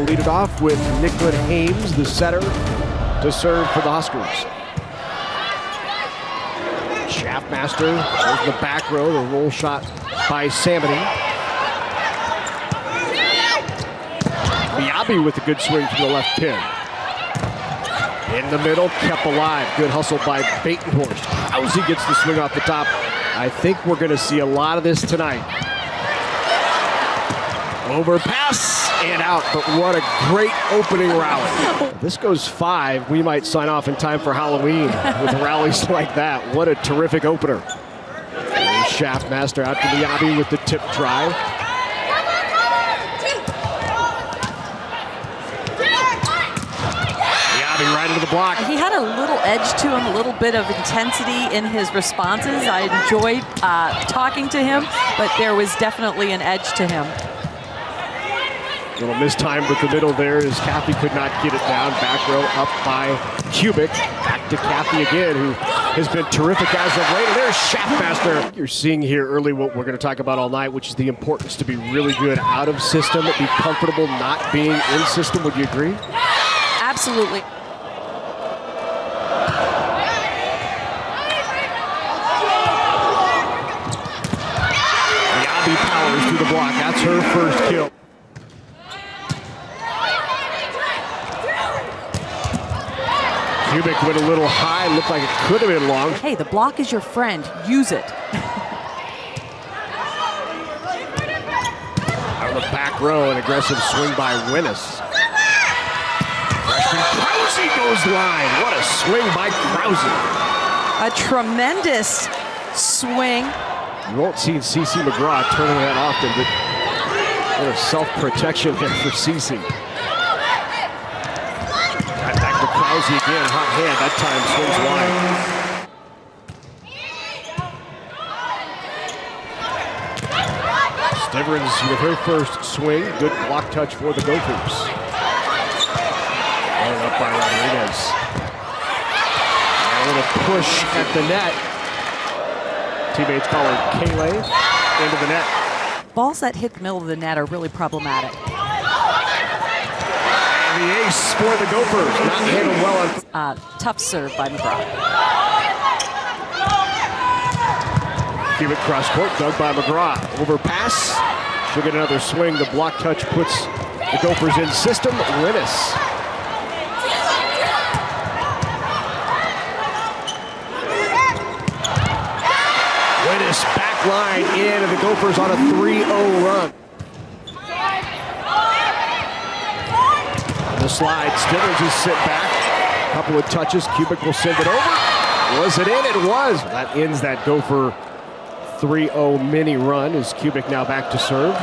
will lead it off with Nicklin Hames, the setter, to serve for the Huskers. Schaffmaster goes to the back row, the roll shot by Samity. Miyabi with a good swing from the left pin. In the middle, kept alive. Good hustle by Batenhorst. Krause gets the swing off the top. I think we're going to see a lot of this tonight. Overpass and out, but what a great opening rally. If this goes 5, we might sign off in time for Halloween with rallies like that. What a terrific opener. There's Schaffmaster out to Miyabi with the tip try. Right into the block. He had a little edge to him, a little bit of intensity in his responses. I enjoyed talking to him, but there was definitely an edge to him. A little mistimed with the middle there as Caffey could not get it down. Back row up by Kubik. Back to Caffey again, who has been terrific as of late. And there's Schaffmaster. You're seeing here early what we're going to talk about all night, which is the importance to be really good out of system, be comfortable not being in system. Would you agree? Absolutely. Powers through the block. That's her first kill. Kubik went a little high. Looked like it could have been long. Hey, the block is your friend. Use it. Out of the back row, an aggressive swing by Winnis. Freshman Krause goes line. What a swing by Krause. A tremendous swing. You won't see CeCe McGraw turning that often, but a bit of self-protection there for CeCe. Right back to Krause again, hot hand, that time swings wide. Stivrins with her first swing, good block touch for the Gophers. Going up by Rodriguez. A little push at the net. Teammates call her Kayla into the net. Balls that hit the middle of the net are really problematic. And the ace for the Gophers. Not handled well on. Tough serve by McGraw. Kubik cross court, dug by McGraw. Overpass. She'll get another swing. The block touch puts the Gophers in system. Winnis. Back line in, and the Gophers on a 3-0 run. On the slide, Stivrins is sit back. Couple of touches, Kubik will send it over. Was it in? It was. That ends that Gopher 3-0 mini run as Kubik now back to serve.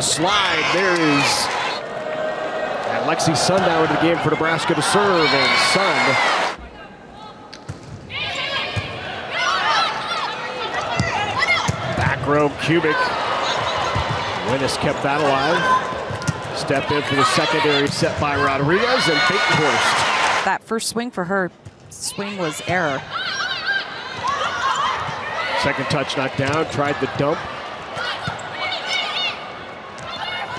Slide, there is Lexi Sundown into the game for Nebraska to serve, and Sun back row Kubik. Winnis kept that alive. Step in for the secondary set by Rodriguez and Batenhorst. That first swing for her swing was error. Second touch not down, tried the dump.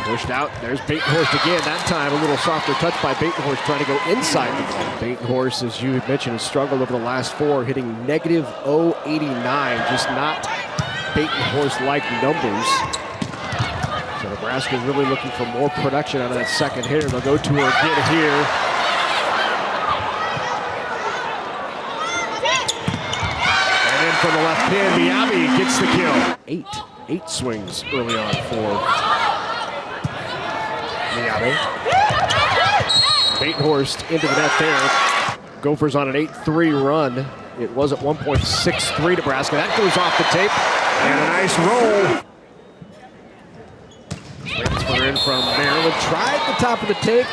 Pushed out, there's Batenhorst again. That time a little softer touch by Batenhorst trying to go inside the ball. Batenhorst, as you had mentioned, has struggled over the last 4, hitting negative .089, just not Batenhorst-like numbers. So Nebraska is really looking for more production out of that second hitter. They'll go to her again here. And then from the left pin, Miyabi gets the kill. 8 swings early on for Miyabi. Batenhorst into the net there. Gophers on an 8-3 run. It was at 1.63 Nebraska. That goes off the tape. And a nice roll. Transfer in from Maryland. Tried the top of the tape.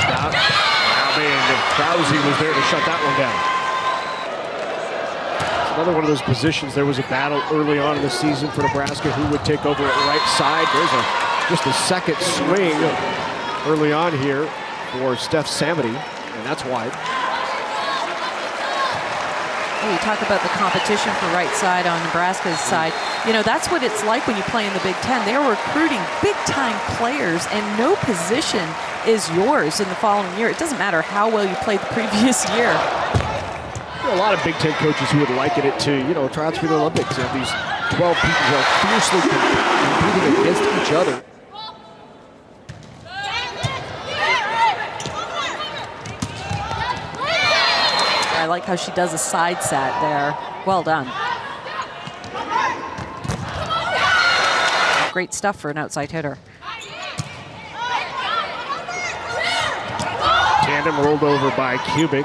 Stop. And Krause was there to shut that one down. Another one of those positions. There was a battle early on in the season for Nebraska who would take over at right side. There's just a second swing early on here for Steph Samity, and that's wide. Oh, you talk about the competition for right side on Nebraska's side. You know, that's what it's like when you play in the Big Ten. They're recruiting big-time players, and no position is yours in the following year. It doesn't matter how well you played the previous year. There are a lot of Big Ten coaches who would liken it to, you know, tryouts for the Olympics. You have these 12 people who are fiercely competing against each other. I like how she does a side set there. Well done. Great stuff for an outside hitter. Tandem rolled over by Kubik.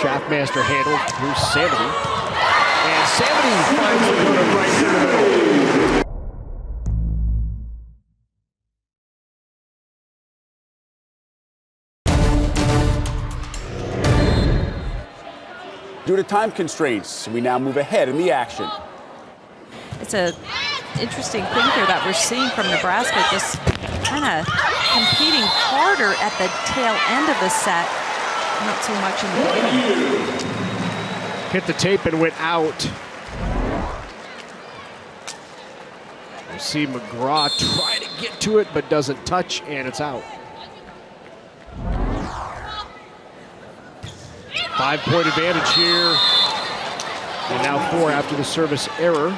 Shaftmaster handled through Samity. And Samity finds the corner right in the middle. Due to time constraints, we now move ahead in the action. It's an interesting thing here that we're seeing from Nebraska, just kind of competing harder at the tail end of the set, not so much in the beginning. Hit the tape and went out. You see McGraw try to get to it, but doesn't touch, and it's out. 5-point advantage here. And now 4 after the service error.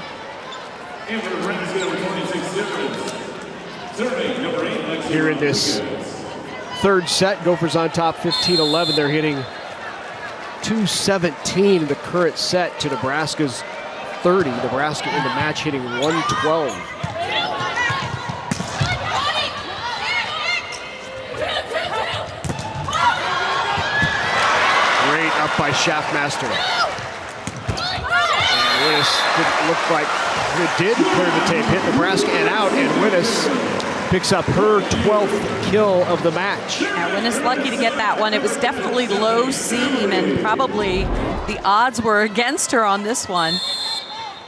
Here in this third set, Gophers on top 15-11. They're hitting 217 in the current set to Nebraska's 30. Nebraska in the match hitting 112. Up by Shaftmaster. And Winnis didn't look like it did clear the tape, hit Nebraska and out, and Winnis picks up her 12th kill of the match. Yeah, Winnis lucky to get that one. It was definitely low seam, and probably the odds were against her on this one.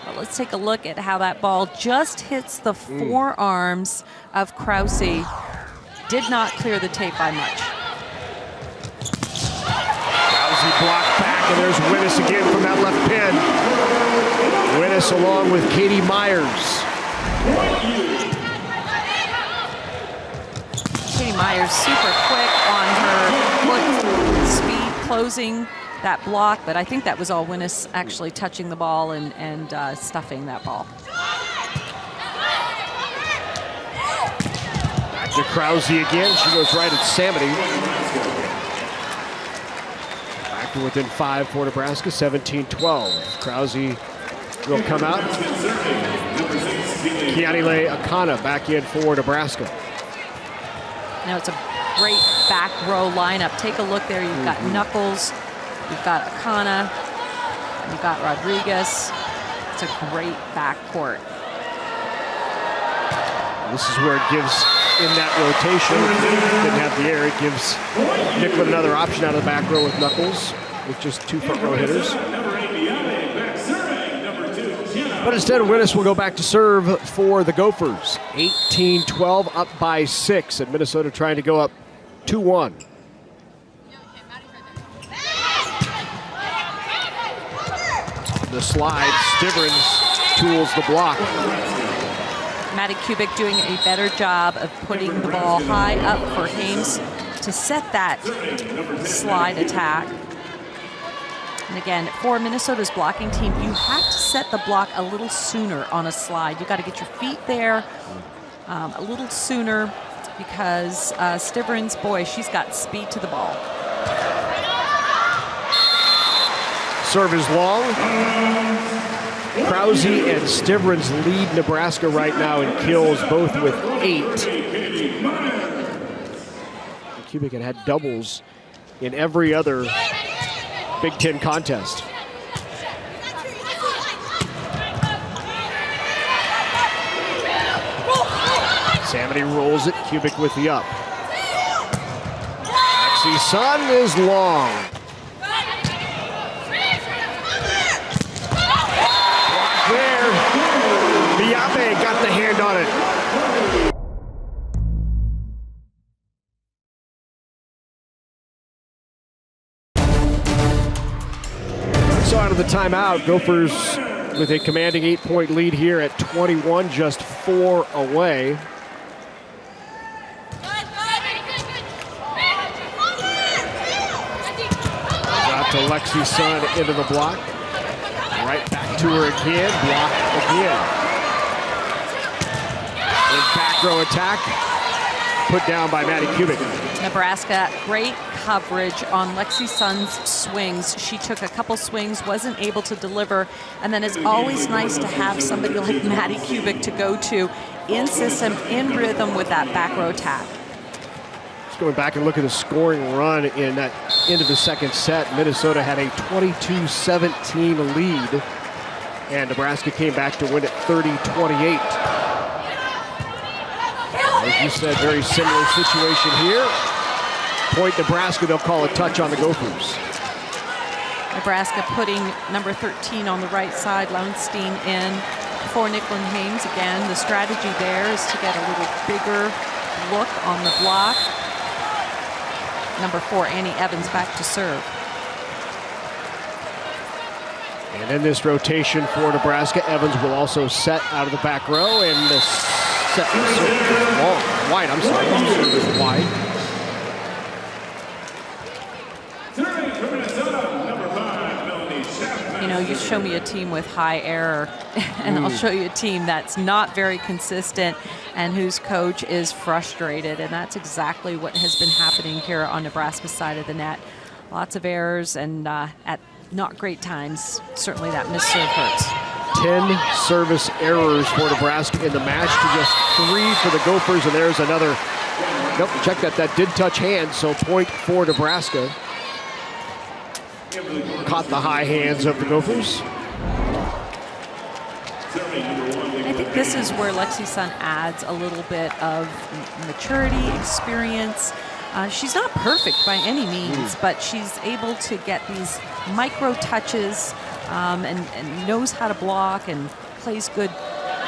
But let's take a look at how that ball just hits the forearms of Krause. Did not clear the tape by much. Blocked back, and there's Winnis again from that left pin. Winnis along with Katie Myers. Katie Myers super quick on her foot speed, closing that block, but I think that was all Winnis actually touching the ball and stuffing that ball. Back to Krause again. She goes right at Samity. Within 5 for Nebraska, 17-12. Krause will come out. Keanile Akana back in for Nebraska. Now it's a great back row lineup. Take a look there. You've got Knuckles, you've got Akana, you've got Rodriguez. It's a great backcourt. This is where it gives, in that rotation, didn't have the air, it gives Nicklin another option out of the back row with Knuckles, with just 2 front row hitters. But instead, Winnis will go back to serve for the Gophers. 18-12, up by 6, and Minnesota trying to go up 2-1. The slide, Stivrins tools the block. Maddie Kubik doing a better job of putting the ball high up for Hames to set that slide attack. And again, for Minnesota's blocking team, you have to set the block a little sooner on a slide. You got to get your feet there a little sooner, because Stivrins, boy, she's got speed to the ball. Serve is long. Krause and Stivrins lead Nebraska right now in kills, both with 8. Kubik had doubles in every other Big Ten contest. Samity rolls it, Kubik with the up. Maxie Sun is long. Block there. Biabe got the hand on it. out of the timeout. Gophers with a commanding 8-point lead here at 21, just 4 away. Out to Lexi Sun into the block. Right back to her again, block again. And back row attack, put down by Maddie Kubik. Nebraska, great coverage on Lexi Sun's swings. She took a couple swings, wasn't able to deliver, and then it's always nice to have somebody like Maddie Kubik to go to in system, in rhythm with that back row attack. Just going back and look at the scoring run in that end of the second set. Minnesota had a 22-17 lead, and Nebraska came back to win it 30-28. As you said, very similar situation here. Point Nebraska, they'll call a touch on the Gophers. Nebraska putting number 13 on the right side, Lowenstein in for Nicklin Hames. Again, the strategy there is to get a little bigger look on the block. Number 4, Annie Evans, back to serve. And in this rotation for Nebraska, Evans will also set out of the back row, and the set long, wide, I'm sorry, service wide. You know, you show me a team with high error, and I'll show you a team that's not very consistent and whose coach is frustrated, and that's exactly what has been happening here on Nebraska's side of the net. Lots of errors, and at not great times, certainly that missed serve hurts. 10 service errors for Nebraska in the match to just 3 for the Gophers, and there's another. Nope, check that. That did touch hands, so point for Nebraska. Caught the high hands of the Gophers. I think this is where Lexi Sun adds a little bit of maturity, experience. She's not perfect by any means, but she's able to get these micro touches and knows how to block and plays good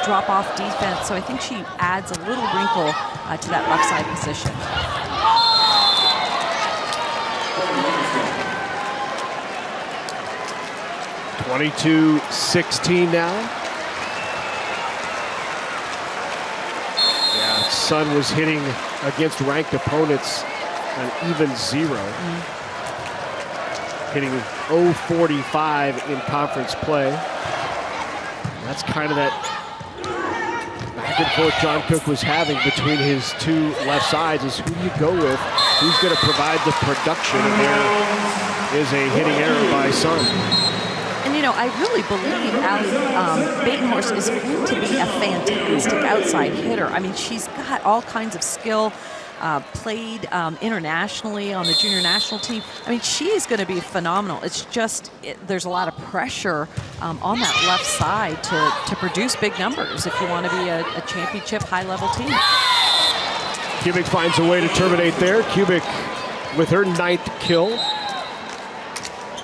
drop-off defense. So I think she adds a little wrinkle to that left side position. (22-16) now. Yeah, Sun was hitting against ranked opponents an even 0. Hitting .045 in conference play. That's kind of that back and forth John Cook was having between his two left sides, is who do you go with? Who's going to provide the production? And there is a hitting error by Sun. And, you know, I really believe Allie Batenhorst is going to be a fantastic outside hitter. I mean, she's got all kinds of skill, played internationally on the junior national team. I mean, she is going to be phenomenal. It's just there's a lot of pressure on that left side to produce big numbers if you want to be a championship high-level team. Kubik finds a way to terminate there. Kubik with her 9th kill.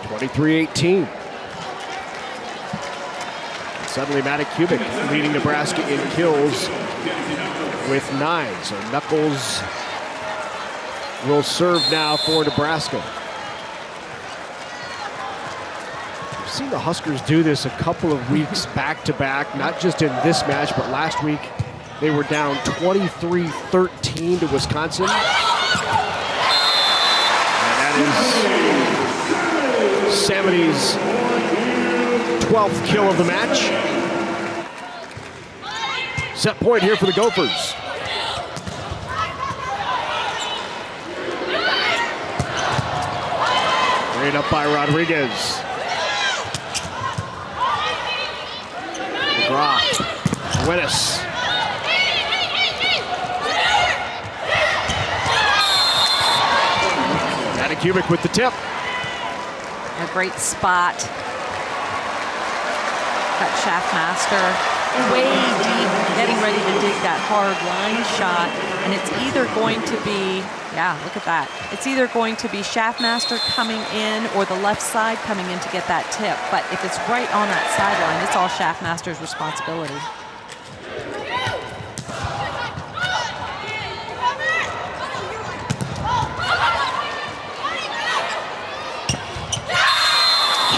23-18. Suddenly, Maddie Kubik leading Nebraska in kills with 9. So Knuckles will serve now for Nebraska. We've seen the Huskers do this a couple of weeks back-to-back, not just in this match, but last week they were down 23-13 to Wisconsin. And that is Samity's 12th kill of the match. Set point here for the Gophers. Right up by Rodriguez. McGraw. Winnis. Maddie Kubik with the tip. A great spot. That Schaffmaster way deep, getting ready to dig that hard line shot, and it's either going to be, yeah, look at that. It's either going to be Schaffmaster coming in or the left side coming in to get that tip, but if it's right on that sideline, it's all Schaffmaster's responsibility.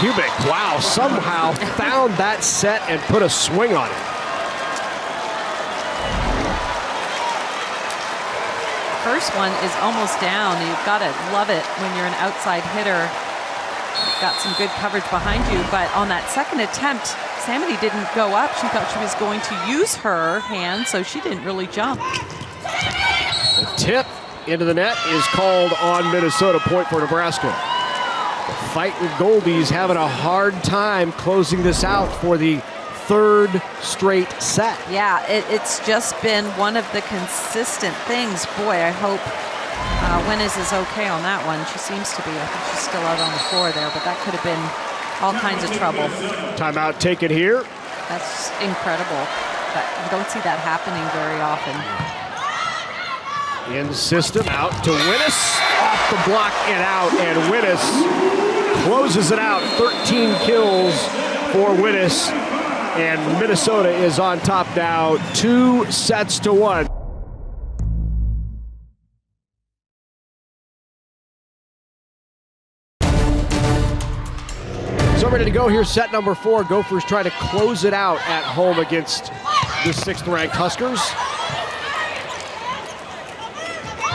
Kubik, wow, somehow found that set and put a swing on it. First one is almost down. You've got to love it when you're an outside hitter. You've got some good coverage behind you, but on that second attempt, Samity didn't go up. She thought she was going to use her hand, so she didn't really jump. The tip into the net is called on Minnesota, point for Nebraska. The Fighting Goldies having a hard time closing this out for the third straight set. Yeah, it's just been one of the consistent things. Boy, I hope Winnes is okay on that one. She seems to be. I think she's still out on the floor there, but that could have been all kinds of trouble. Timeout taken here. That's incredible. But you don't see that happening very often. In the system, out to Winnes, off the block and out, and Winnes closes it out. 13 kills for Winnes, and Minnesota is on top now, 2-1. So ready to go here, set number 4. Gophers try to close it out at home against the 6th-ranked Huskers.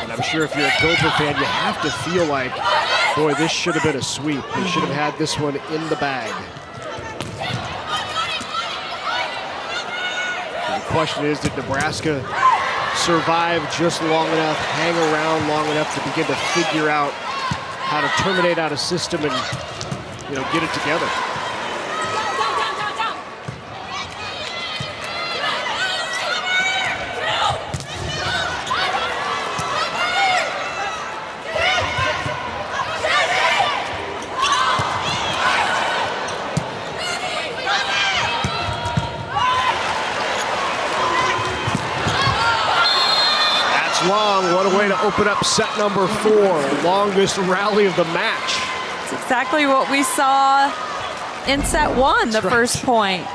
And I'm sure if you're a Gopher fan, you have to feel like, boy, this should have been a sweep. They should have had this one in the bag. And the question is, did Nebraska survive just long enough, hang around long enough to begin to figure out how to terminate out a system and, get it together? Long. What a way to open up set number 4. Longest rally of the match. It's exactly what we saw in set 1, the first point.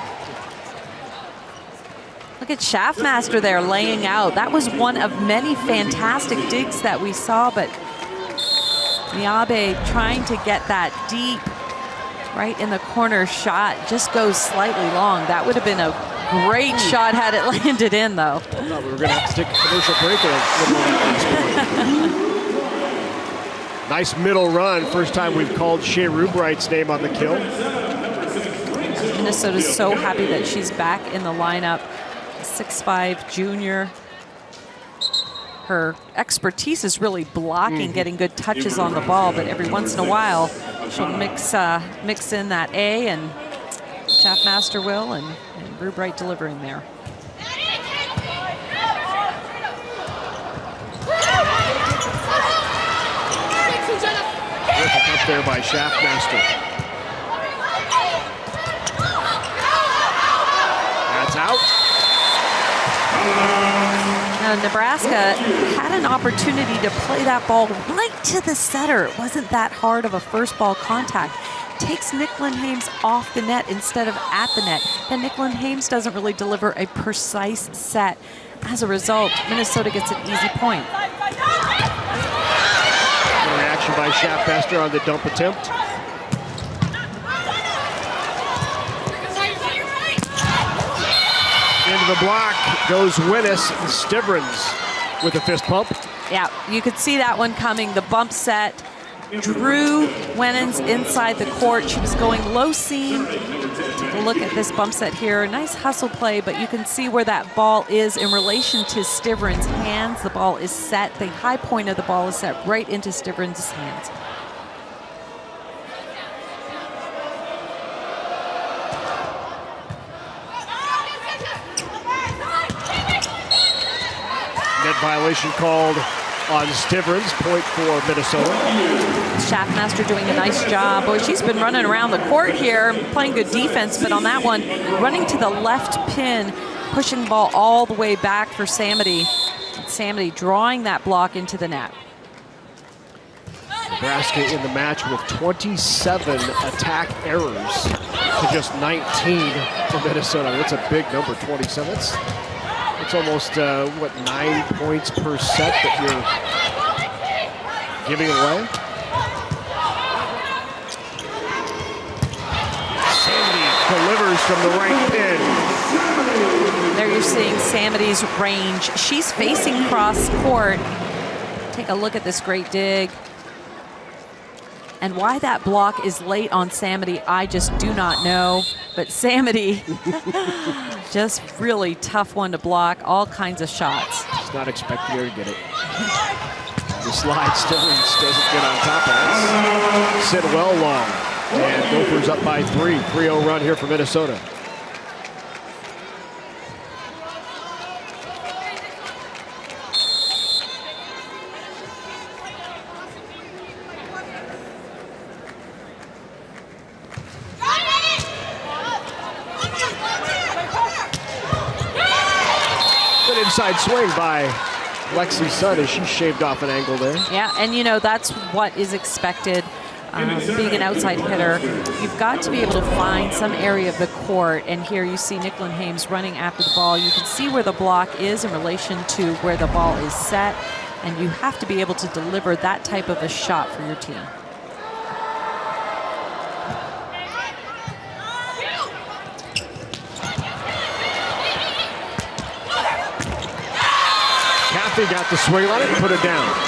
Look at Schaffmaster there laying out. That was one of many fantastic digs that we saw, but Miyabe trying to get that deep right in the corner shot just goes slightly long. That would have been a great shot had it landed in, though. I thought we were going to have to take a commercial break. Nice middle run. First time we've called Shea Rubright's name on the kill. Minnesota's so happy that she's back in the lineup. 6'5" junior. Her expertise is really blocking, getting good touches on the ball, but every once in a while she'll mix in that A, and Schaffmaster will, and Rubright delivering there. Up there by Schaffmaster. That's out. Now, Nebraska had an opportunity to play that ball right to the setter. It wasn't that hard of a first ball contact. Takes Nicklin Hames off the net instead of at the net. Then Nicklin Hames doesn't really deliver a precise set. As a result, Minnesota gets an easy point. Reaction by Schaffmaster on the dump attempt. Into the block goes Winnes. Stivrins with a fist pump. Yeah, you could see that one coming. The bump set drew Winnes inside the court. She was going low seam. Take a look at this bump set here. Nice hustle play, but you can see where that ball is in relation to Stivrins' hands. The ball is set. The high point of the ball is set right into Stivrins' hands. Net violation called on Stivrins, point for Minnesota. Schaffmaster doing a nice job. Boy, she's been running around the court here, playing good defense, but on that one, running to the left pin, pushing the ball all the way back for Samity. Samity drawing that block into the net. Nebraska in the match with 27 attack errors to just 19 for Minnesota. That's a big number, 27. It's almost, 9 points per set that you're giving away? Ace from the right pin. There you're seeing Samity's range. She's facing cross court. Take a look at this great dig. And why that block is late on Samity, I just do not know. But Samity, just really tough one to block, all kinds of shots. Just not expecting her to get it. The slide still doesn't get on top of it. Sit well long. And Gophers up by 3. 3-0 run here for Minnesota. Good inside swing by Lexi Sun as she shaved off an angle there. Yeah, and you know, that's what is expected. Being an outside hitter, you've got to be able to find some area of the court, and here you see Nicklin Hames running after the ball. You can see where the block is in relation to where the ball is set, and you have to be able to deliver that type of a shot for your team. Kathy got the swing on it and put it down.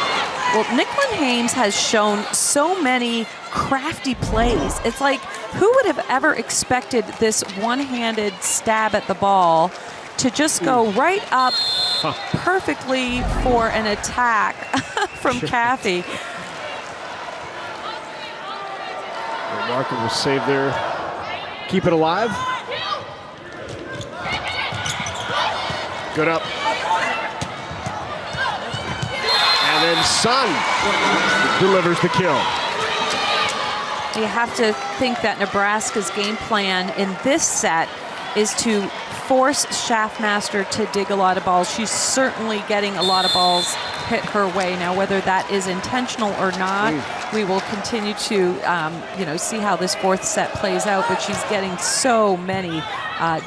Well, Nicklin Hames has shown so many crafty plays. It's like, who would have ever expected this one-handed stab at the ball to just go right up perfectly for an attack from Kathy? Remarkable save there. Keep it alive. Good up. And then Sun delivers the kill. You have to think that Nebraska's game plan in this set is to force Schaffmaster to dig a lot of balls. She's certainly getting a lot of balls hit her way. Now, whether that is intentional or not, we will continue to see how this fourth set plays out, but she's getting so many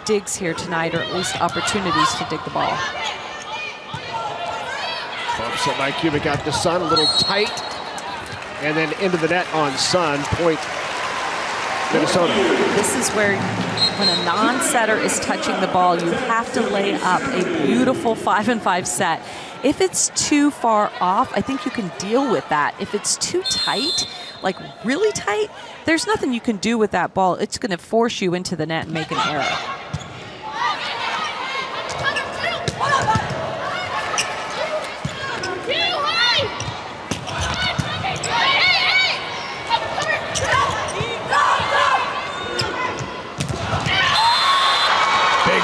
digs here tonight, or at least opportunities to dig the ball. Bumps it by Kubik out to Sun, a little tight. And then into the net on Sun, point Minnesota. This is where, when a non-setter is touching the ball, you have to lay up a beautiful 5-and-5 set. If it's too far off, I think you can deal with that. If it's too tight, like really tight, there's nothing you can do with that ball. It's going to force you into the net and make an error.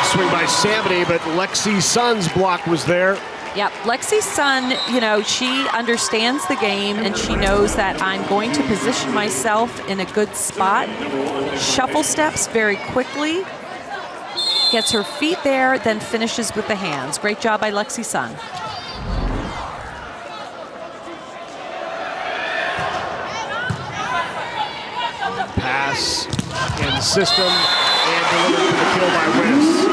Swing by Samity, but Lexi Sun's block was there. Yep, Lexi Sun, she understands the game, and she knows that I'm going to position myself in a good spot. Shuffle steps very quickly, gets her feet there, then finishes with the hands. Great job by Lexi Sun. Pass in system and delivered to the kill by Wiss.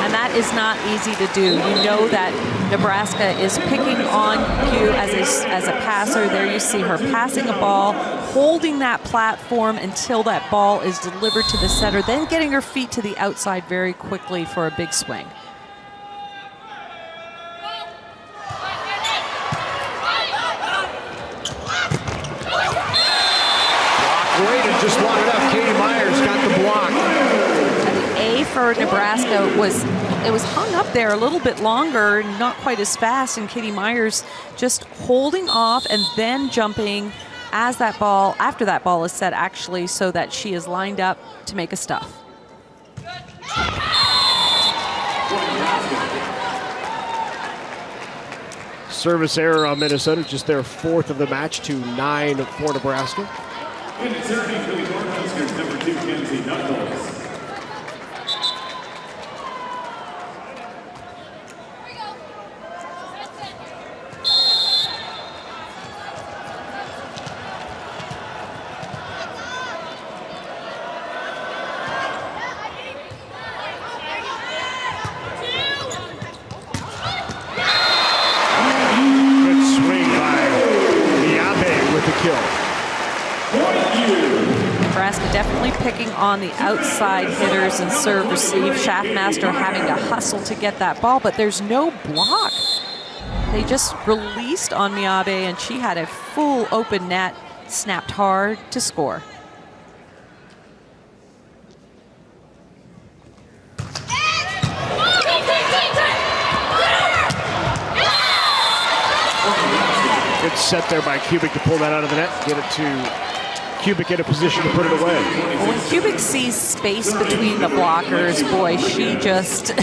And that is not easy to do. You know that Nebraska is picking on you as a passer. There you see her passing a ball, holding that platform until that ball is delivered to the setter, then getting her feet to the outside very quickly for a big swing. Waited just long enough. Katie Myers got the block. And the A for Nebraska was hung up there a little bit longer, not quite as fast, and Katie Myers just holding off and then jumping after that ball is set, actually, so that she is lined up to make a stuff. Service error on Minnesota, just their 4th of the match to 9 for Nebraska. And serving for the Cornhuskers, number 2, Kenzie Knuckles. Good swing by Diabe with the kill. Nebraska definitely picking on the outside hitters and serve receive. Schaffmaster having to hustle to get that ball, but there's no block. They just released on Miabe, and she had a full open net, snapped hard to score. Good set there by Kubik to pull that out of the net, get it to Kubik in a position to put it away. Well, when Kubik sees space between the blockers, boy, she just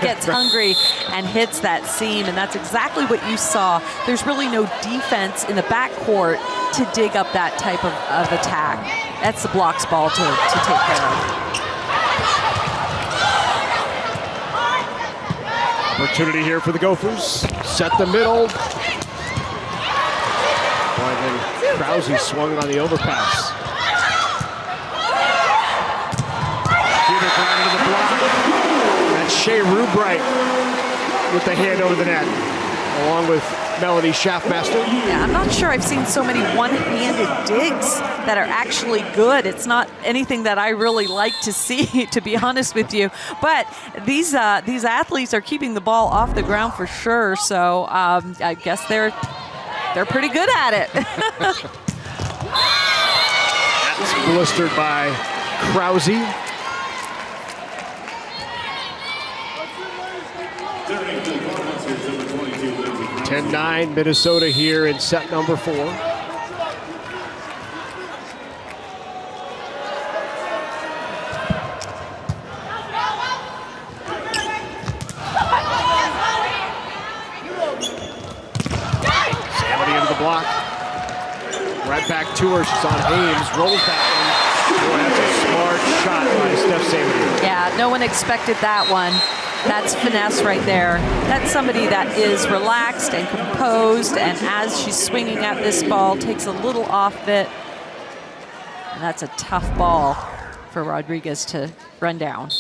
gets hungry and hits that seam, and that's exactly what you saw. There's really no defense in the backcourt to dig up that type of attack. That's the blocks ball to take care of. Opportunity here for the Gophers. Set the middle. Boy, then Krause swung on the overpass. Kubik right into the block. That's Shea Rubright with the hand over the net, along with Melanie Schaffmaster. Yeah, I'm not sure I've seen so many one-handed digs that are actually good. It's not anything that I really like to see, to be honest with you. But these athletes are keeping the ball off the ground for sure. So I guess they're pretty good at it. That's blistered by Krause. 10-9 Minnesota here in set number 4. Samity into the block. Right back to her. She's on Ames. Rolls that one. Boy, that's a smart shot by Steph Samity. Yeah, no one expected that one. That's finesse right there. That's somebody that is relaxed and composed, and as she's swinging at this ball, takes a little off it. And that's a tough ball for Rodriguez to run down.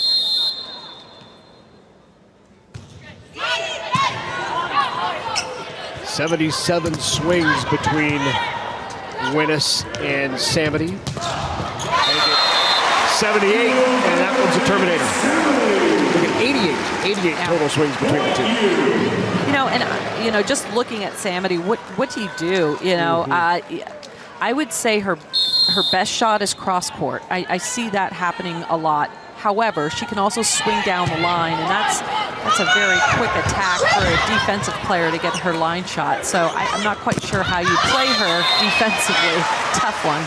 '77 swings between Winnes and Samity. Make it 78, and that one's a Terminator. Look at 88 total swings between the two. You know, just looking at Samity, what do you do? You know, I would say her best shot is cross court. I see that happening a lot. However, she can also swing down the line, and that's a very quick attack for a defensive player to get her line shot. So I'm not quite sure how you play her defensively. Tough one.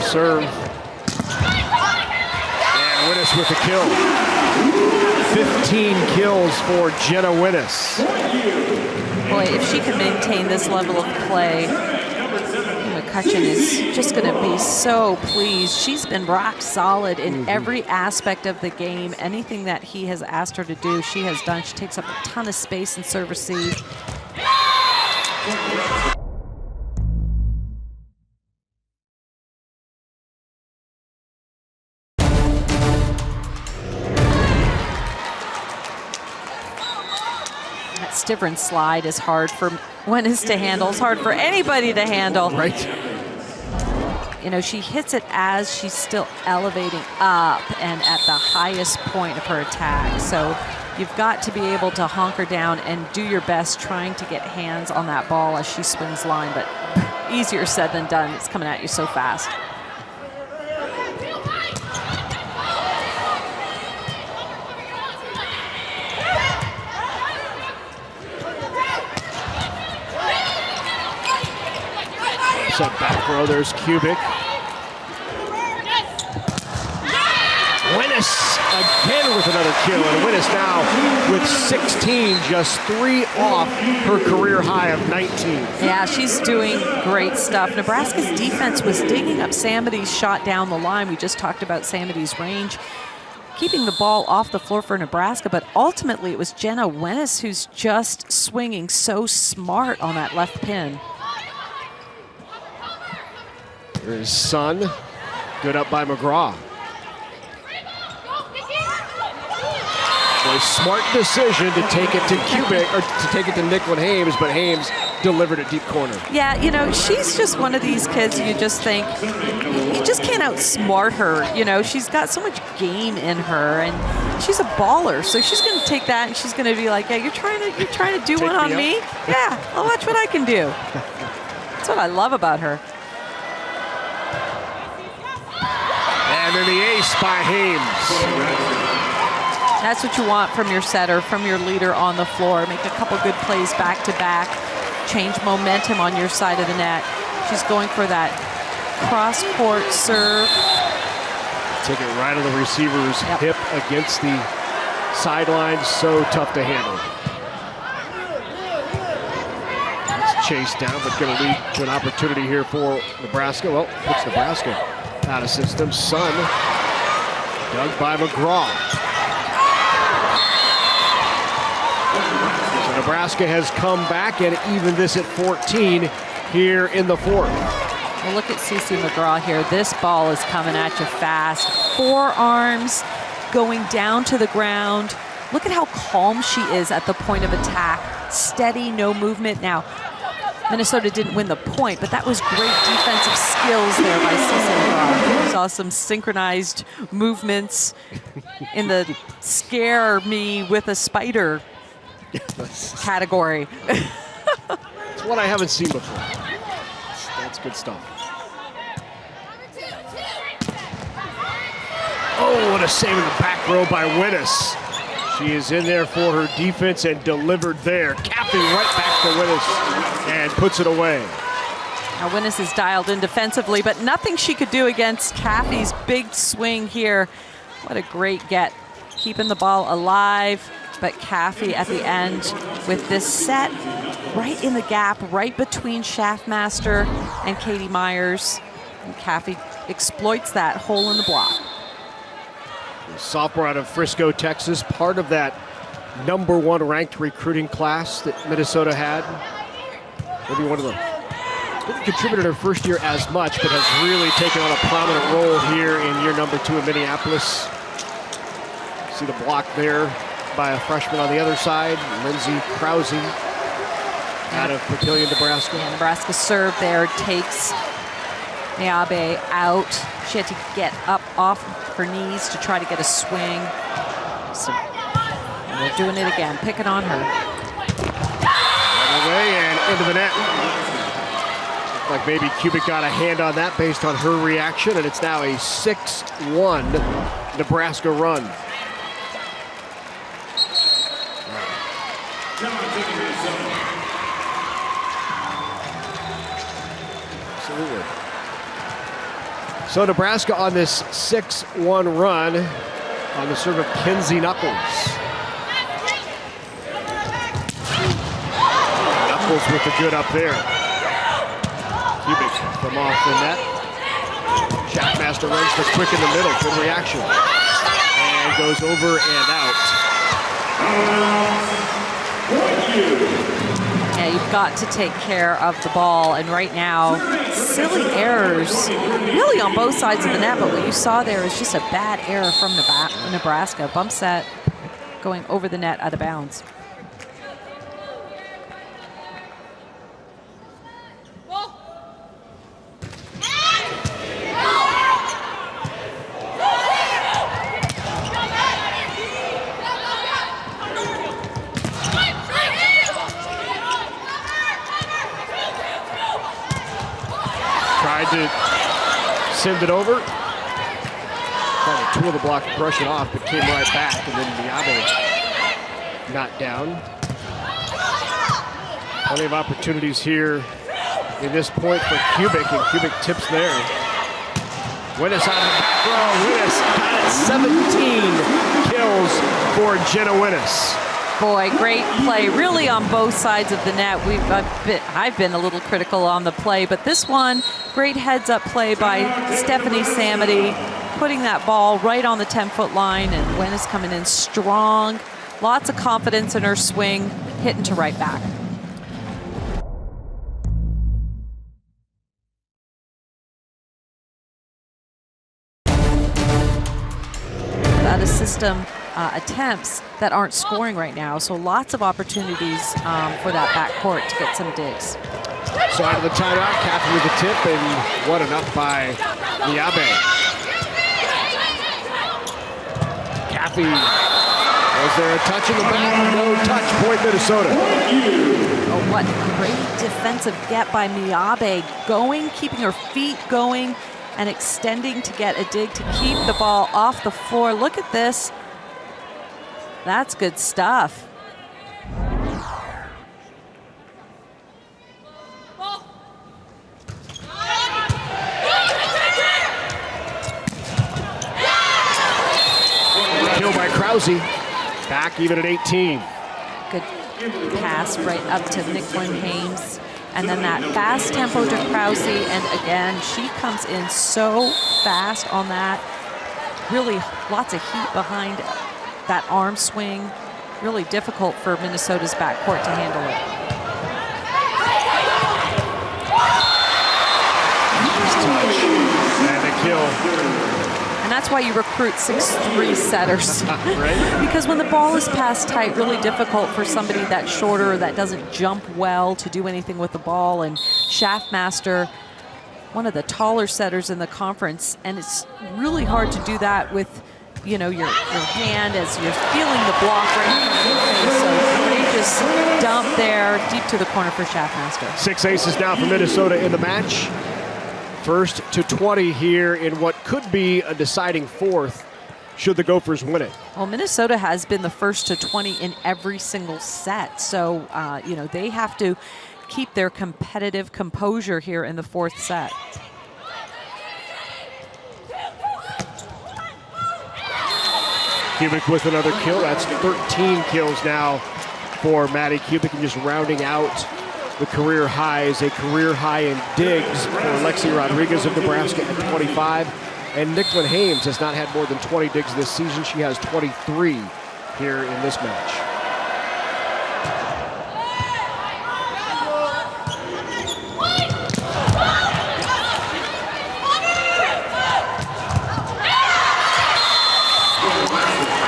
Serve. And Winnes with the kill. 15 kills for Jenna Winnes. Boy, if she can maintain this level of play, McCutcheon is just going to be so pleased. She's been rock solid in every aspect of the game. Anything that he has asked her to do, she has done. She takes up a ton of space in serve receive. Stivrin slide is hard for Winnes to handle. It's hard for anybody to handle. Right. You know, she hits it as she's still elevating up and at the highest point of her attack. So you've got to be able to honker down and do your best trying to get hands on that ball as she swings line. But easier said than done. It's coming at you so fast. Back row, there's Kubik. Winnes again with another kill, and Winnes now with 16, just 3 off her career high of 19. Yeah, she's doing great stuff. Nebraska's defense was digging up Samity's shot down the line. We just talked about Samity's range, keeping the ball off the floor for Nebraska, but ultimately it was Jenna Winnes who's just swinging so smart on that left pin. There's Sun, good up by McGraw. A smart decision to take it to Kubik, or to take it to Nicklin Hames, but Hames delivered it deep corner. Yeah, you know, she's just one of these kids you just think, you just can't outsmart her. You know, she's got so much game in her, and she's a baller. So she's going to take that, and she's going to be like, yeah, you're trying to do one on me? Yeah, I'll watch what I can do. That's what I love about her. And then the ace by Hames. That's what you want from your setter, from your leader on the floor. Make a couple good plays back to back. Change momentum on your side of the net. She's going for that cross-court serve. Take it right on the receiver's hip against the sideline. So tough to handle. It's chased down, but going to lead to an opportunity here for Nebraska. Well, puts Nebraska out of system. Sun dug by McGraw. So Nebraska has come back and even this at 14 here in the fourth. Well, look at Cece McGraw here. This ball is coming at you fast. Forearms going down to the ground. Look at how calm she is at the point of attack. Steady, no movement. Now, Minnesota didn't win the point, but that was great defensive skills there by Cece McGraw. We saw some synchronized movements in the scare me with a spider category. It's what I haven't seen before. That's good stuff. Oh, what a save in the back row by Winnis. She is in there for her defense and delivered there. Capping right back to Winnis and puts it away. Now Winnis is dialed in defensively, but nothing she could do against Caffey's big swing here. What a great get. Keeping the ball alive, but Caffey at the end with this set right in the gap, right between Schaffmaster and Katie Myers. And Caffey exploits that hole in the block. Sophomore out of Frisco, Texas, part of that #1 ranked recruiting class that Minnesota had. Maybe one of them. Didn't contribute in her first year as much, but has really taken on a prominent role here in year #2 in Minneapolis. See the block there by a freshman on the other side, Lindsey Krause out of Papillion, Nebraska. Yeah, Nebraska serve there takes Miabe out. She had to get up off her knees to try to get a swing. So they're doing it again, picking on her. Right away and into the net. Looked like maybe Kubik got a hand on that based on her reaction, and it's now a 6-1 Nebraska run. Absolutely. So Nebraska on this 6-1 run on the serve of Kenzie Knuckles. Knuckles with the good up there. Kubik from off the net. Schaffmaster runs the quick in the middle. Good reaction. And goes over and out. Yeah, you've got to take care of the ball, and right now, silly errors really on both sides of the net, but what you saw there is just a bad error from Nebraska. Bump set going over the net out of bounds. To send it over. Tried to tool the block to brush it off, but came right back, and then Miabe not down. Plenty of opportunities here in this point for Kubik, and Kubik tips there. Winnis out of the back row. Winnis got it. 17 kills for Jenna Winnis. Boy, great play, really on both sides of the net. I've been a little critical on the play, but this one, great heads-up play by Stephanie Samity, putting that ball right on the 10-foot line, and Winnis coming in strong. Lots of confidence in her swing, hitting to right back. Out of system attempts that aren't scoring right now. So lots of opportunities for that backcourt to get some digs. So out of the timeout, Cathy with the tip, and what enough by Miabe. Cathy, was there a touch in the back? No touch, point Minnesota. Oh, what great defensive get by Miabe, going, keeping her feet going, and extending to get a dig to keep the ball off the floor. Look at this. That's good stuff. Kill by Krause. Back even at 18. Good pass right up to Nicklin Hames. And then that fast tempo to Krause. And again, she comes in so fast on that. Really lots of heat behind that arm swing. Really difficult for Minnesota's backcourt to handle it. And a kill. And that's why you recruit 6'3" setters. Right? Because when the ball is passed tight, really difficult for somebody that's shorter, that doesn't jump well, to do anything with the ball. And Schaffmaster, one of the taller setters in the conference, and it's really hard to do that with, you know, your hand as you're feeling the block right in front of your face. So courageous dump there, deep to the corner for Schaffmaster. 6 aces now for Minnesota in the match. First to 20 here in what could be a deciding fourth should the Gophers win it. Well, Minnesota has been the first to 20 in every single set. So, you know, they have to keep their competitive composure here in the fourth set. Kubik with another kill. That's 13 kills now for Maddie Kubik, and just rounding out the career highs, a career high in digs for Lexi Rodriguez of Nebraska at 25. And Nicklin Hames has not had more than 20 digs this season. She has 23 here in this match.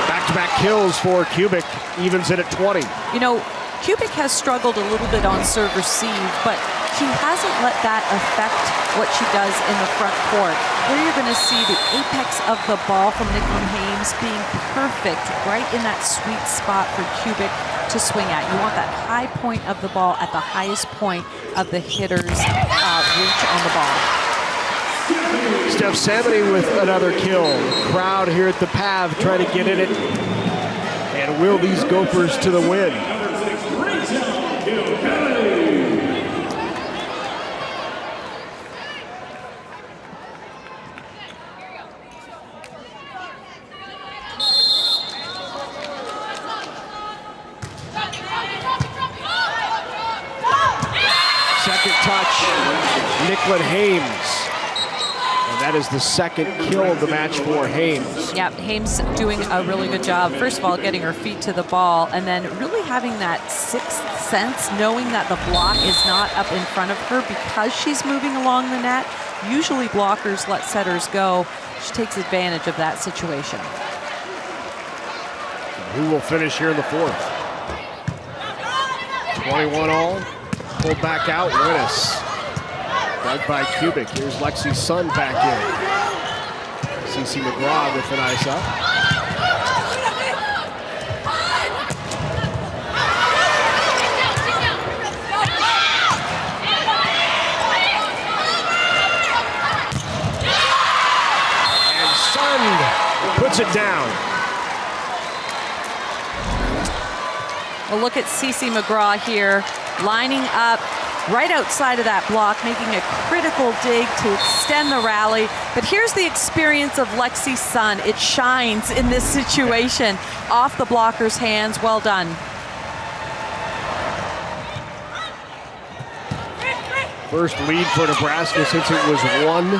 Back-to-back kills for Kubik, evens it at 20. You know, Kubik has struggled a little bit on serve receive, but she hasn't let that affect what she does in the front court. Here you're going to see the apex of the ball from Nicklin Hames being perfect right in that sweet spot for Kubik to swing at. You want that high point of the ball at the highest point of the hitter's reach on the ball. Steph Samity with another kill. Crowd here at the PAV trying to get in it. And will these Gophers to the win? Second touch, Nicklin Hames. And that is the second kill of the match for Hames. Yeah, Hames doing a really good job. First of all, getting her feet to the ball, and then really having that sixth sense, knowing that the block is not up in front of her because she's moving along the net. Usually blockers let setters go. She takes advantage of that situation. Who will finish here in the fourth? 21 all. Pulled back out, Winnis. Dug by Kubik. Here's Lexi's son back in. CC McGraw with an ice up. And Sund puts it down. Well, look at CC McGraw here, lining up right outside of that block, making a critical dig to extend the rally. But here's the experience of Lexi's son. It shines in this situation. Off the blocker's hands. Well done. First lead for Nebraska since it was 1-0.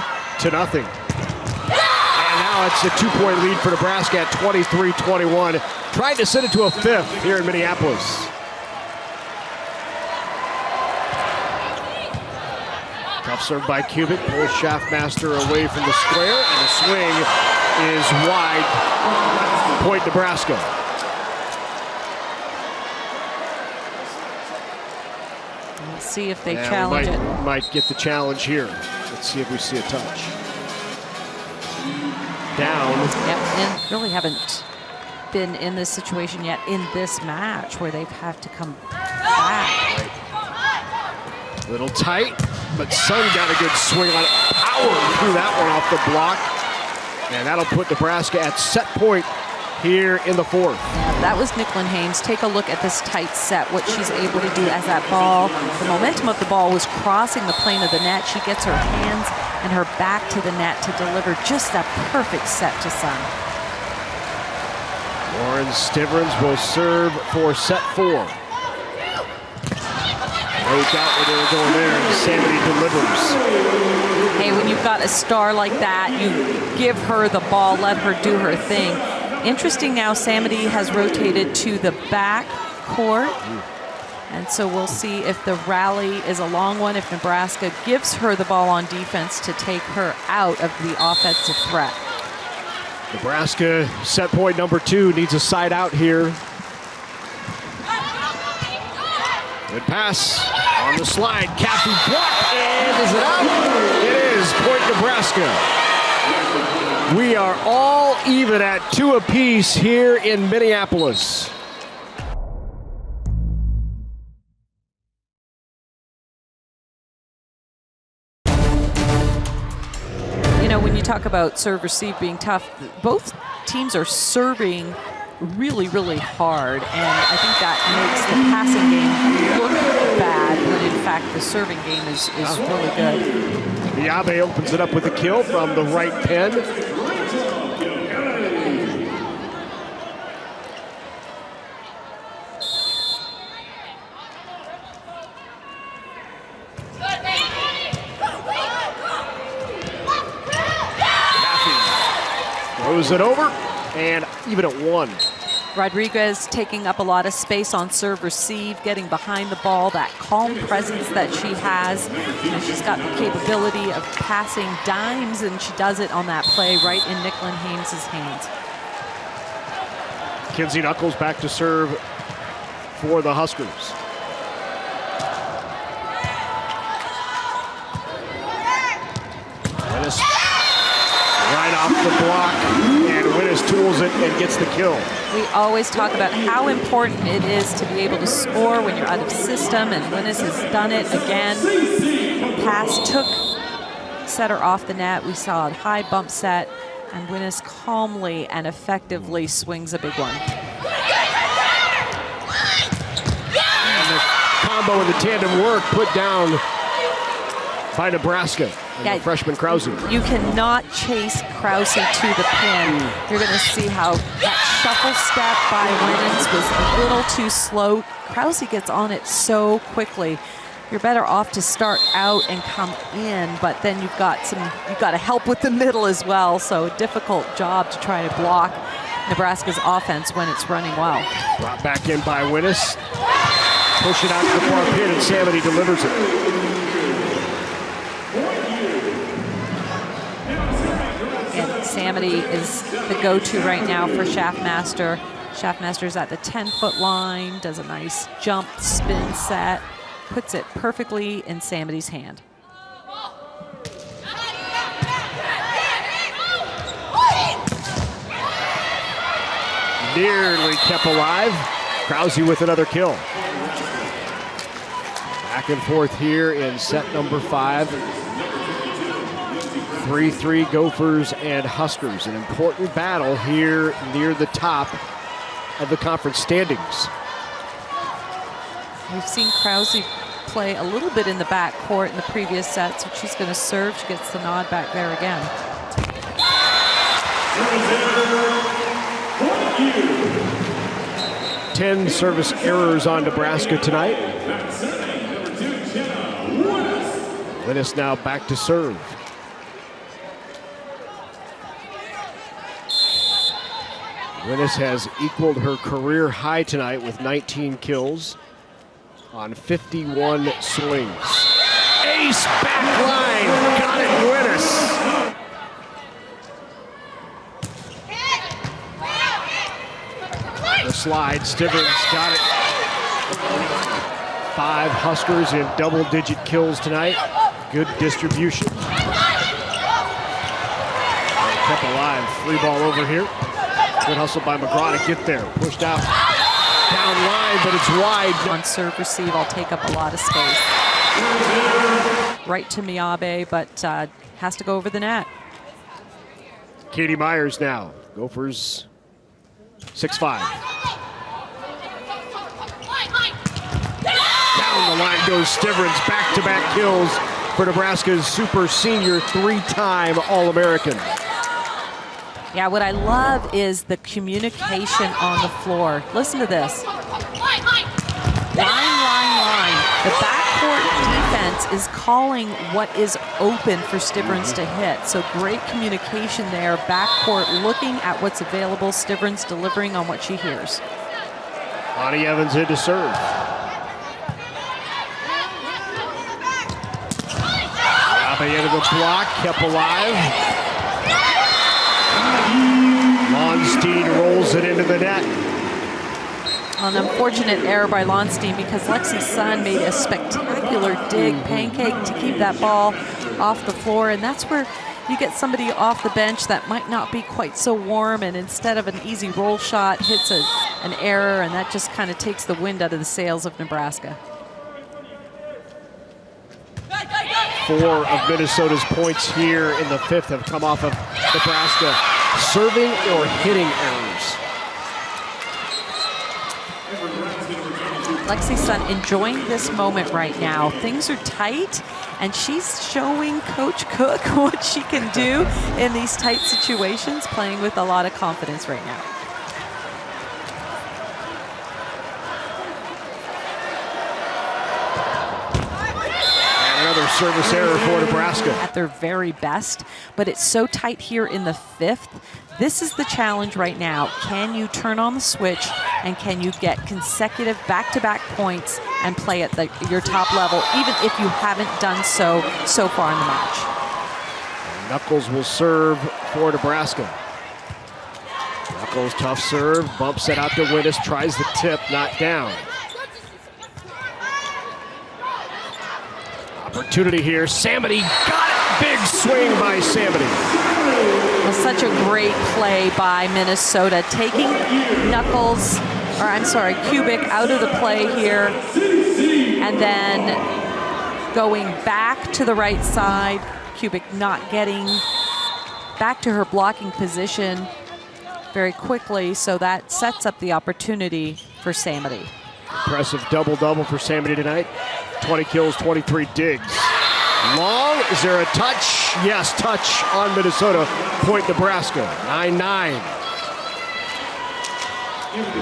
And now it's a 2-point lead for Nebraska at 23-21. Trying to send it to a fifth here in Minneapolis. Tough serve by Kubik, pulls Schaffmaster away from the square, and a swing is wide. Point Nebraska. Let's see if they challenge it. Might get the challenge here. Let's see if we see a touch. Down. Yep, and really haven't been in this situation yet in this match where they've had to come back. Little tight, but Sun got a good swing on it. Power threw that one off the block. And that'll put Nebraska at set point here in the fourth. Yeah, that was Nicklin Haynes. Take a look at this tight set, what she's able to do as that ball. The momentum of the ball was crossing the plane of the net. She gets her hands and her back to the net to deliver just a perfect set to Sun. Lauren Stivrins will serve for set 4. No doubt where they were going there, and Samity delivers. Hey, when you've got a star like that, you give her the ball, let her do her thing. Interesting now, Samity has rotated to the back court. And so we'll see if the rally is a long one, if Nebraska gives her the ball on defense to take her out of the offensive threat. Nebraska, set point number 2, needs a side out here. Good pass on the slide. Kathy blocked, and is it out? It is. Point Nebraska. We are all even at 2 apiece here in Minneapolis. You know, when you talk about serve receive being tough, both teams are serving really, really hard, and I think that makes the passing game look bad when in fact the serving game is really good. Miabe opens it up with a kill from the right pin. Throws it over, and even at 1. Rodriguez taking up a lot of space on serve receive, getting behind the ball, that calm presence that she has. And she's got the capability of passing dimes, and she does it on that play right in Nicklin Haynes' hands. Kinsey Knuckles back to serve for the Huskers. Winnis right off the block, and Winnis tools it and gets the kill. We always talk about how important it is to be able to score when you're out of system, and Winnis has done it again. Pass took setter off the net. We saw a high bump set, and Winnis calmly and effectively swings a big one. And the combo and the tandem work put down by Nebraska. And the freshman Krause. You cannot chase Krause to the pin. You're going to see how that shuffle step by Winnis was a little too slow. Krause gets on it so quickly. You're better off to start out and come in, but then you've got to help with the middle as well. So difficult job to try to block Nebraska's offense when it's running well. Brought back in by Winnis. Push it out to the far pin, and Samity delivers it. Samity is the go-to right now for Schaffmaster. Schaffmaster's at the 10-foot line, does a nice jump spin set, puts it perfectly in Samity's hand. Nearly kept alive. Krause with another kill. Back and forth here in set number 5. 3-3 Gophers and Huskers. An important battle here near the top of the conference standings. We've seen Krause play a little bit in the back court in the previous set, so she's going to serve. She gets the nod back there again. 10 service errors on Nebraska tonight. Winnis now back to serve. Winnis has equaled her career high tonight with 19 kills on 51 swings. Ace back line, got it, Winnis. the slide. Stivrins got it. 5 Huskers in double-digit kills tonight. Good distribution. Kept alive. Free ball over here. Good hustle by McGraw to get there. Pushed out. Down line, but it's wide. On serve receive, I'll take up a lot of space. Right to Miyabe, but has to go over the net. Katie Myers now. Gophers 6'5". Down the line goes Stivrins. Back-to-back kills for Nebraska's super senior 3-time All-American. Yeah, what I love is the communication on the floor. Listen to this. Line. The backcourt defense is calling what is open for Stivrins to hit. So great communication there. Backcourt looking at what's available. Stivrins delivering on what she hears. Lonnie Evans in to serve. Rabe into the block, kept alive. Lonstein rolls it into the net. An unfortunate error by Lonstein because Lexi Sun made a spectacular dig, pancake to keep that ball off the floor, and that's where you get somebody off the bench that might not be quite so warm, and instead of an easy roll shot, hits an error, and that just kind of takes the wind out of the sails of Nebraska. 4 of Minnesota's points here in the 5th have come off of Nebraska serving or hitting errors. Lexi Sun enjoying this moment right now. Things are tight, and she's showing Coach Cook what she can do in these tight situations, playing with a lot of confidence right now. Another service error for Nebraska. At their very best, but it's so tight here in the 5th. This is the challenge right now. Can you turn on the switch, and can you get consecutive back-to-back points and play at your top level, even if you haven't done so far in the match? Knuckles will serve for Nebraska. Knuckles, tough serve, bumps it out to Winnis, tries the tip, not down. Opportunity here, Samity got it! Big swing by Samity. Well, such a great play by Minnesota, taking Kubik out of the play here, and then going back to the right side. Kubik not getting back to her blocking position very quickly, so that sets up the opportunity for Samity. Impressive double-double for Samity tonight. 20 kills, 23 digs. Long, is there a touch? Yes, touch on Minnesota. Point Nebraska, 9-9.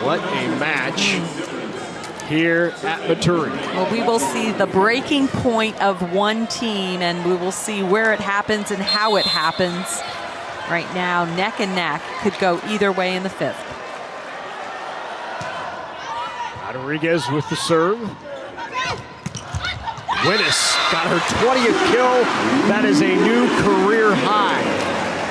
What a match here at Maturi. Well, we will see the breaking point of one team, and we will see where it happens and how it happens. Right now, neck and neck, could go either way in the 5th. Rodriguez with the serve. Winnis got her 20th kill. That is a new career high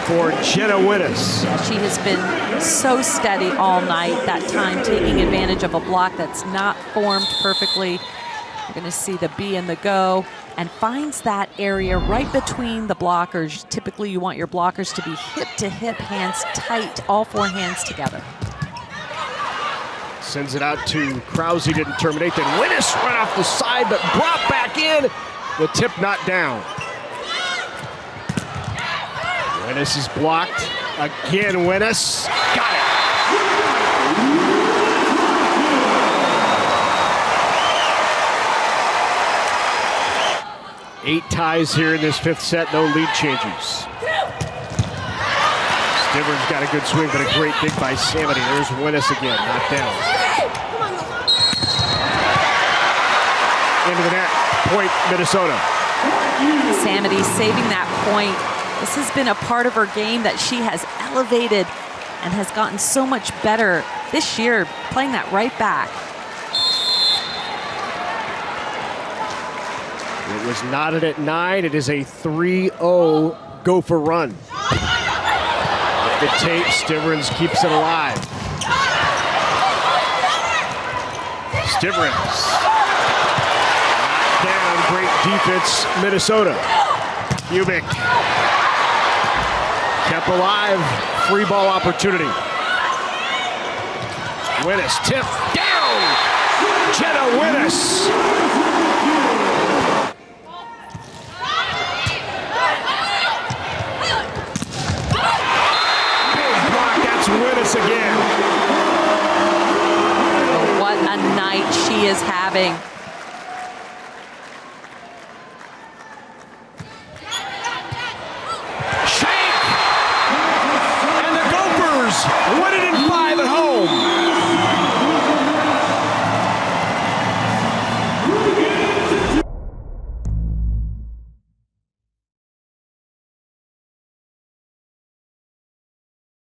for Jenna Winnis. She has been so steady all night, that time taking advantage of a block that's not formed perfectly. You're going to see the B and the go, and finds that area right between the blockers. Typically, you want your blockers to be hip-to-hip, hands tight, all 4 hands together. Sends it out to Krause, didn't terminate. Then Winnis right off the side, but brought back in. The tip not down. Winnis is blocked. Again, Winnis. Got it. Eight ties here in this 5th set, no lead changes. Stivrins got a good swing, but a great dig by Samity. There's Winnis again, knocked down. Into the net, point Minnesota. Samity saving that point. This has been a part of her game that she has elevated and has gotten so much better this year, playing that right back. It was knotted at 9. It is a 3-0 Gopher run. With the tape, Stivrins keeps it alive. Stivrins. Knocked down, great defense, Minnesota. Kubik. Kept alive, free ball opportunity. Winnes tipped down. Jenna Winnes. Big block, that's Winnes again. What a night she is having.